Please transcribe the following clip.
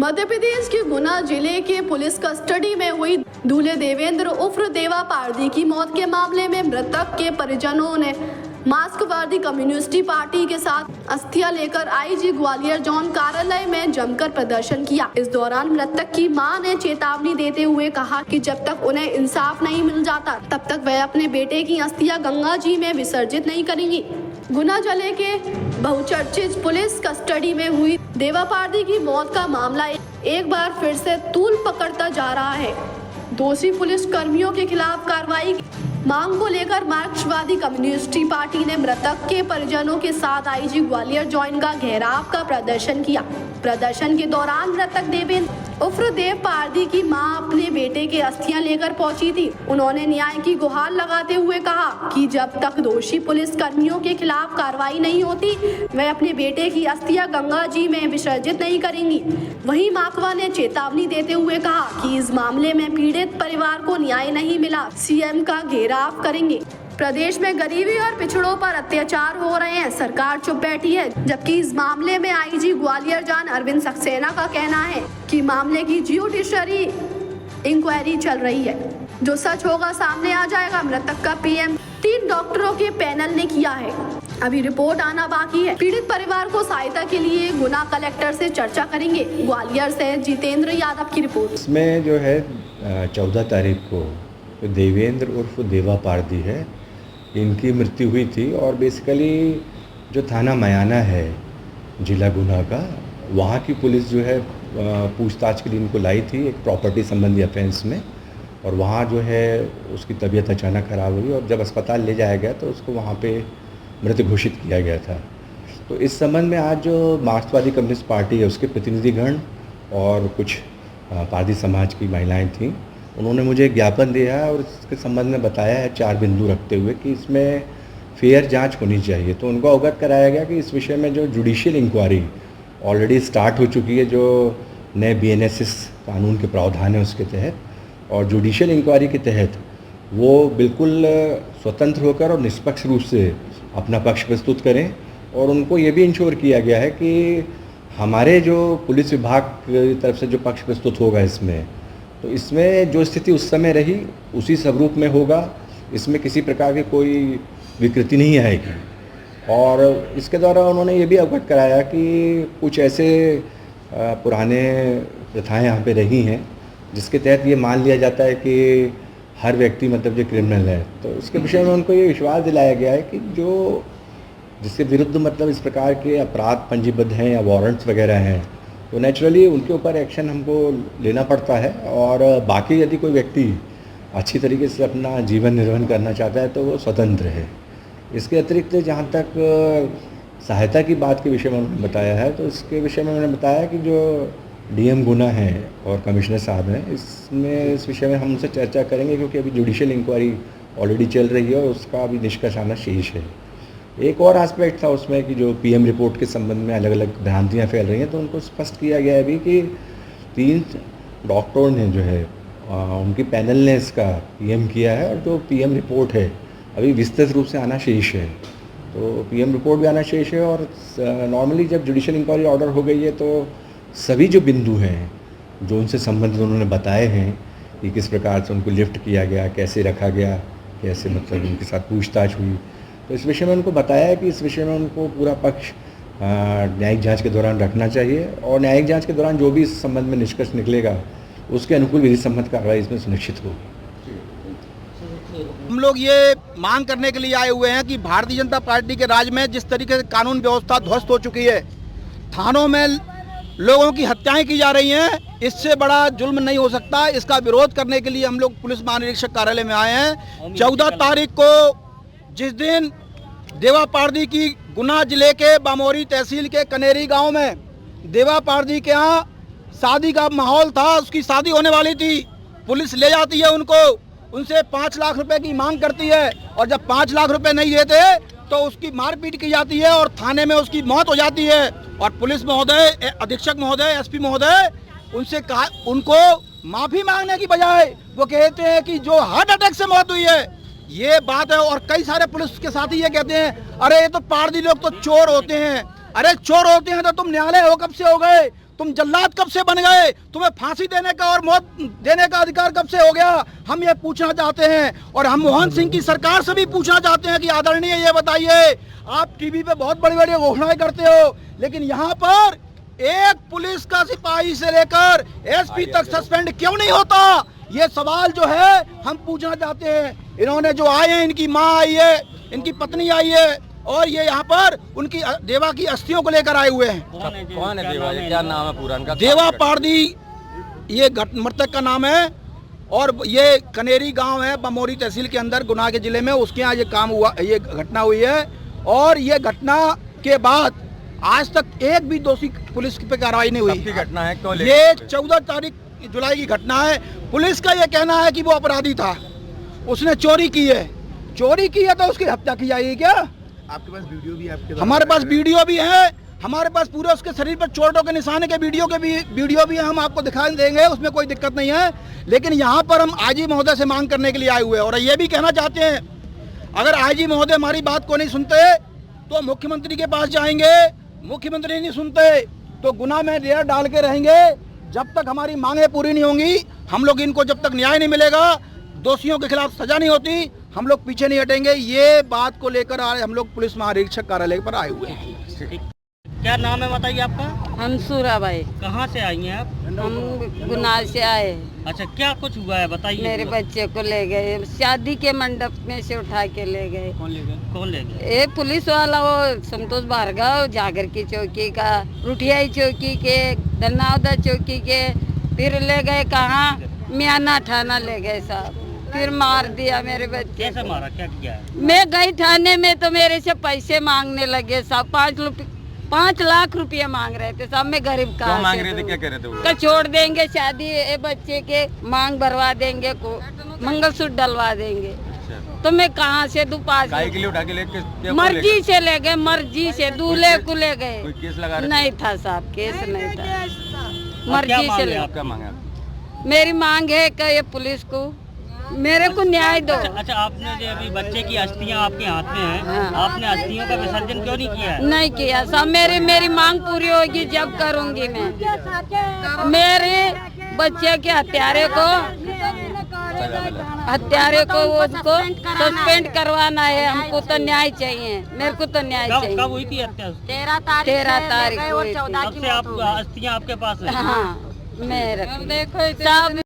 मध्य प्रदेश के गुना जिले के पुलिस कस्टडी में हुई दूल्हे देवेंद्र उर्फ देवा पारदी की मौत के मामले में मृतक के परिजनों ने मार्क्सवादी कम्युनिस्ट पार्टी के साथ अस्थियां लेकर आईजी ग्वालियर जोन कार्यालय में जमकर प्रदर्शन किया। इस दौरान मृतक की मां ने चेतावनी देते हुए कहा कि जब तक उन्हें इंसाफ नहीं मिल जाता तब तक वह अपने बेटे की अस्थियां गंगा जी में विसर्जित नहीं करेंगी। गुना जिले के बहुचर्चित पुलिस कस्टडी में हुई देवा पारदी की मौत का मामला एक बार फिर से तूल पकड़ता जा रहा है। दोषी पुलिस कर्मियों के खिलाफ कार्रवाई मांग को लेकर मार्क्सवादी कम्युनिस्ट पार्टी ने मृतक के परिजनों के साथ आईजी ग्वालियर जोन का घेराव का प्रदर्शन किया। प्रदर्शन के दौरान मृतक देवेंद्र उर्फ देव पारदी की मां अपने बेटे के अस्थियां लेकर पहुंची थी। उन्होंने न्याय की गुहार लगाते हुए कहा कि जब तक दोषी पुलिस कर्मियों के खिलाफ कार्रवाई नहीं होती वह अपने बेटे की अस्थियां गंगा जी में विसर्जित नहीं करेंगी। वहीं माकवा ने चेतावनी देते हुए कहा कि इस मामले में पीड़ित परिवार को न्याय नहीं मिला, सीएम का घेराव करेंगे। प्रदेश में गरीबी और पिछड़ों पर अत्याचार हो रहे हैं, सरकार चुप बैठी है। जबकि इस मामले में आईजी ग्वालियर जोन अरविंद सक्सेना का कहना है कि मामले की जुडिशरी इंक्वायरी चल रही है, जो सच होगा सामने आ जाएगा। मृतक का पीएम 3 डॉक्टरों के पैनल ने किया है, अभी रिपोर्ट आना बाकी है। पीड़ित परिवार को सहायता के लिए गुना कलेक्टर से चर्चा करेंगे। ग्वालियर से जितेंद्र यादव की रिपोर्ट। इसमें जो है 14 तारीख को देवेंद्र उर्फ देवा पारदी है, इनकी मृत्यु हुई थी। और बेसिकली जो थाना मयाना है जिला गुना का, वहाँ की पुलिस जो है पूछताछ के लिए इनको लाई थी एक प्रॉपर्टी संबंधी ऑफेंस में। और वहाँ जो है उसकी तबीयत अचानक ख़राब हुई और जब अस्पताल ले जाया गया तो उसको वहाँ पे मृत घोषित किया गया था। तो इस संबंध में आज जो मार्क्सवादी कम्युनिस्ट पार्टी है उसके प्रतिनिधिगण और कुछ पारदी समाज की महिलाएं थीं, उन्होंने मुझे ज्ञापन दिया है और इसके संबंध में बताया है 4 बिंदु रखते हुए कि इसमें फेयर जांच होनी चाहिए। तो उनको अवगत कराया गया कि इस विषय में जो जुडिशियल इंक्वायरी ऑलरेडी स्टार्ट हो चुकी है, जो नए BNSS कानून के प्रावधान है उसके तहत, और जुडिशियल इंक्वायरी के तहत वो बिल्कुल स्वतंत्र होकर और निष्पक्ष रूप से अपना पक्ष प्रस्तुत करें। और उनको ये भी इंश्योर किया गया है कि हमारे जो पुलिस विभाग की तरफ से जो पक्ष प्रस्तुत होगा इसमें, तो इसमें जो स्थिति उस समय रही उसी स्वरूप में होगा, इसमें किसी प्रकार की कोई विकृति नहीं आएगी। और इसके द्वारा उन्होंने ये भी अवगत कराया कि कुछ ऐसे पुराने प्रथाएं यहाँ पे रही हैं जिसके तहत ये मान लिया जाता है कि हर व्यक्ति मतलब जो क्रिमिनल है। तो इसके विषय में उनको ये विश्वास दिलाया गया है कि जो जिसके विरुद्ध मतलब इस प्रकार के अपराध पंजीबद्ध हैं या वारंट्स वगैरह हैं, तो नेचुरली उनके ऊपर एक्शन हमको लेना पड़ता है। और बाकी यदि कोई व्यक्ति अच्छी तरीके से अपना जीवन निर्वहन करना चाहता है तो वो स्वतंत्र है। इसके अतिरिक्त जहाँ तक सहायता की बात के विषय में उन्होंने बताया है, तो इसके विषय में उन्होंने बताया कि जो DM गुना हैं और कमिश्नर साहब हैं, इस विषय में हम उनसे चर्चा करेंगे क्योंकि अभी जुडिशियल इंक्वायरी ऑलरेडी चल रही है और उसका अभी निष्कर्ष आना शेष है। एक और एस्पेक्ट था उसमें कि जो PM रिपोर्ट के संबंध में अलग अलग भ्रांतियाँ फैल रही हैं, तो उनको स्पष्ट किया गया है अभी कि 3 डॉक्टरों ने जो है उनकी पैनल ने इसका PM किया है और जो PM रिपोर्ट है अभी विस्तृत रूप से आना शेष है। तो PM रिपोर्ट भी आना शेष है। और नॉर्मली जब जुडिशियल इंक्वायरी ऑर्डर हो गई है तो सभी जो बिंदु हैं जो उनसे संबंधित उन्होंने बताए हैं कि किस प्रकार से उनको लिफ्ट किया गया, कैसे रखा गया, कैसे मतलब उनके साथ पूछताछ हुई, तो इस विषय में उनको बताया है कि इस विषय में उनको पूरा पक्ष न्यायिक जांच के दौरान रखना चाहिए। और न्यायिक जांच के दौरान जो भी इस संबंध में निष्कर्ष निकलेगा उसके अनुकूल विधि सम्मत कार्रवाई इसमें सुनिश्चित होगी। हम लोग ये मांग करने के लिए आए हुए हैं कि भारतीय जनता पार्टी के राज में जिस तरीके से कानून व्यवस्था ध्वस्त हो चुकी है, थानों में लोगों की हत्याएं की जा रही हैं, इससे बड़ा जुल्म नहीं हो सकता। इसका विरोध करने के लिए हम लोग पुलिस महानिरीक्षक कार्यालय में आए हैं। 14 तारीख को जिस दिन देवा पारदी की गुना जिले के बामोरी तहसील के कनेरी गांव में देवा पारदी के यहाँ शादी का माहौल था, उसकी शादी होने वाली थी। पुलिस ले जाती है उनको, उनसे 5 लाख रुपए की मांग करती है और जब 5 लाख रुपए नहीं देते तो उसकी मारपीट की जाती है और थाने में उसकी मौत हो जाती है। और पुलिस महोदय, अधीक्षक महोदय, SP महोदय उनसे कहा, उनको माफ़ी मांगने की बजाय वो कहते हैं कि जो हार्ट अटैक से मौत हुई है ये बात है। और कई सारे पुलिस के साथी ये कहते हैं, अरे ये तो पारदी लोग तो चोर होते हैं। अरे चोर होते हैं तो तुम न्यायालय हो कब से हो गए? तुम जल्लाद कब से बन गए? तुम्हें फांसी देने का और मौत देने का अधिकार कब से हो गया? हम ये पूछना चाहते हैं और हम मनमोहन सिंह की सरकार से भी पूछना चाहते हैं कि आदरणीय ये बताइए, आप टीवी पे बहुत बड़ी बड़ी घोषणाएं करते हो, लेकिन यहाँ पर एक पुलिस का सिपाही से लेकर एसपी तक सस्पेंड क्यों नहीं होता? ये सवाल जो है हम पूछना चाहते हैं। इन्होंने जो आए हैं, इनकी माँ आई है, इनकी पत्नी आई है और ये यहाँ पर उनकी देवा की अस्थियों को लेकर आए हुए हैं। कौन है देवा? ये क्या नाम है पूरा इनका? देवा पारदी ये मृतक का नाम है और ये कनेरी गांव है बमोरी तहसील के अंदर गुना के जिले में। उसके यहाँ ये काम हुआ, ये घटना हुई है और ये घटना के बाद आज तक एक भी दोषी पुलिस पे कार्रवाई नहीं हुई। कब की घटना है? क्यों ये 14 तारीख जुलाई की घटना है। पुलिस का ये कहना है कि वो अपराधी था, उसने चोरी की है। चोरी की है तो उसकी हत्या की जाएगी क्या? आपके पास वीडियो भी है? हमारे पास वीडियो भी है, हमारे पास पूरे उसके शरीर पर चोटों के निशाने के वीडियो भी है, हम आपको दिखा देंगे, उसमें कोई दिक्कत नहीं है। लेकिन यहाँ पर हम आईजी महोदय से मांग करने के लिए आए हुए हैं और ये भी कहना चाहते हैं, अगर आईजी महोदय हमारी बात को नहीं सुनते तो मुख्यमंत्री के पास जाएंगे। मुख्यमंत्री नहीं सुनते तो गुना में डेरा डाल के रहेंगे। जब तक हमारी मांगे पूरी नहीं होंगी, हम लोग इनको जब तक न्याय नहीं मिलेगा, दोषियों के खिलाफ सजा नहीं होती, हम लोग पीछे नहीं हटेंगे। ये बात को लेकर हम लोग पुलिस महानिरीक्षक कार्यालय पर आए हुए हैं। क्या नाम है बताइए आपका? हमसूरा भाई। कहाँ से आई हैं आप? हम गुना से आए। अच्छा, क्या कुछ हुआ है बताइए। मेरे बच्चे को ले गए, शादी के मंडप में से उठा के ले गए। कौन ले गए? कौन ले गए? ये पुलिस वाला, वो संतोष भार्गव, जागर की चौकी का, रुठियाई चौकी के, धनावदा चौकी के, फिर ले गए कहाँ, मियाना थाना ले गए साहब। फिर मार दिया मेरे बच्चे। कैसे मारा? क्या किया है? मैं गई थाने में तो मेरे से पैसे मांगने लगे साहब। 5 लाख रुपया मांग रहे थे साहब। मैं गरीब का मांग रहे थे? क्या कह रहे थे वो? का छोड़ देंगे शादी, ये बच्चे के मांग भरवा देंगे, को मंगलसूत्र डलवा देंगे। तो मैं कहाँ से दूं? 5 के लिए उठा के ले? मर्जी से ले गए, मर्जी से दूल्हे को ले गए। कोई केस लगा रहे? नहीं था साहब, केस नहीं था, मर्जी से ले। क्या मांगा? मेरी मांग है कि ये पुलिस को मेरे को न्याय दो। अच्छा, आपने जो अभी बच्चे की अस्थियां आपके हाथ में हैं, हाँ। आपने अस्थियों का विसर्जन क्यों नहीं किया है? नहीं किया साहब। मेरी मांग पूरी होगी जब करूंगी मैं। मेरे बच्चे के हत्यारे को उसको सस्पेंड करवाना है। हमको तो न्याय चाहिए, मेरे को तो न्याय चाहिए। कब हुई थी हत्या? 13 तारीख को। तब से आप अस्थियां आपके पास है? हाँ, मैं देखो साहब।